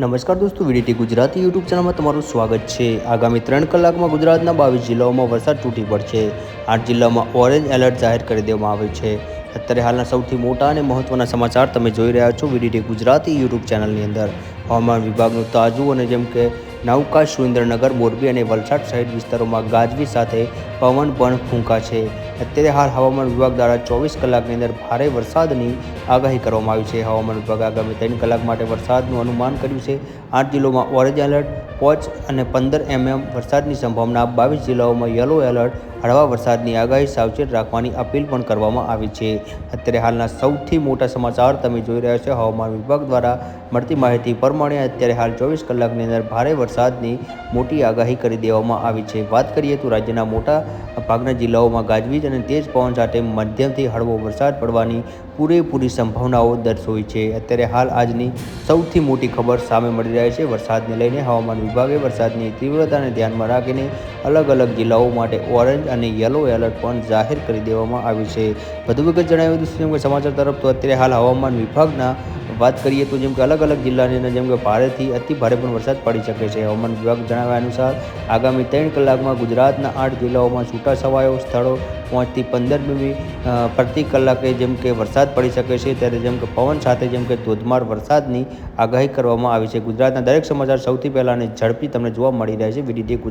નમસ્કાર દોસ્તો, VDT Gujarati YouTube ચેનલમાં તમારું સ્વાગત છે। આગામી 3 કલાકમાં ગુજરાતના 22 જિલ્લાઓમાં વરસાદ તૂટી પડશે। 8 જિલ્લામાં ઓરેન્જ એલર્ટ જાહેર કરી દેવામાં આવ્યું છે। અત્યારે હાલના સૌથી મોટા અને મહત્વના સમાચાર તમે જોઈ રહ્યા છો વીડીટી ગુજરાતી યુટ્યુબ ચેનલની અંદર। હવામાન વિભાગનું તાજું અને જેમ કે નવકા, સુરેન્દ્રનગર, મોરબી અને વલસાડ સહિત વિસ્તારોમાં ગાજવી સાથે પવન પણ ફૂંકાશે। અત્યારે હાલ હવામાન વિભાગ દ્વારા 24 કલાકની અંદર ભારે વરસાદની આગાહી કરવામાં આવી છે। હવામાન વિભાગે આગામી 3 કલાક માટે વરસાદનું અનુમાન કર્યું છે। 8 જિલ્લાઓમાં ઓરેન્જ એલર્ટ, 5 અને 15 mm વરસાદની સંભાવના। 22 જિલ્લાઓમાં યલો એલર્ટ, હળવા વરસાદની આગાહી, સાવચેત રાખવાની અપીલ પણ કરવામાં આવી છે। અત્યારે હાલના સૌથી મોટા સમાચાર તમે જોઈ રહ્યા છો। હવામાન વિભાગ દ્વારા મળતી માહિતી પ્રમાણે અત્યારે હાલ 24 કલાકની અંદર ભારે વરસાદની મોટી આગાહી કરી દેવામાં આવી છે। વાત કરીએ તો રાજ્યના મોટા ભાગના જિલ્લાઓમાં ગાજવીજ અને તેજ પવન સાથે મધ્યમથી હળવો વરસાદ પડવાની પૂરેપૂરી સંભાવનાઓ દર્શાવી છે। અત્યારે હાલ આજની સૌથી મોટી ખબર સામે મળી રહી છે। વરસાદને લઈને હવામાન વિભાગે વરસાદની તીવ્રતાને ધ્યાનમાં રાખીને અલગ અલગ જિલ્લાઓ માટે ઓરેન્જ અને યલો એલર્ટ પણ જાહેર કરી દેવામાં આવ્યું છે। વધુ વિગત જણાવી દઉં સમાચાર તરફ તો અત્યારે હાલ હવામાન વિભાગના વાત કરીએ તો જેમ કે અલગ અલગ જિલ્લાની અંદર જેમ કે ભારેથી અતિ ભારે પણ વરસાદ પડી શકે છે। હવામાન વિભાગ જણાવ્યા અનુસાર આગામી 3 કલાકમાં ગુજરાતના 8 જિલ્લાઓમાં છૂટાછવાયા સ્થળો 5 થી 15 મીમી પ્રતિ કલાકે જેમ કે વરસાદ પડી શકે છે। ત્યારે જેમ કે પવન સાથે જેમ કે ધોધમાર વરસાદની આગાહી કરવામાં આવી છે। ગુજરાતના દરેક સમાચાર સૌથી પહેલાં અને ઝડપી તમને જોવા મળી રહ્યા છે વીડીટી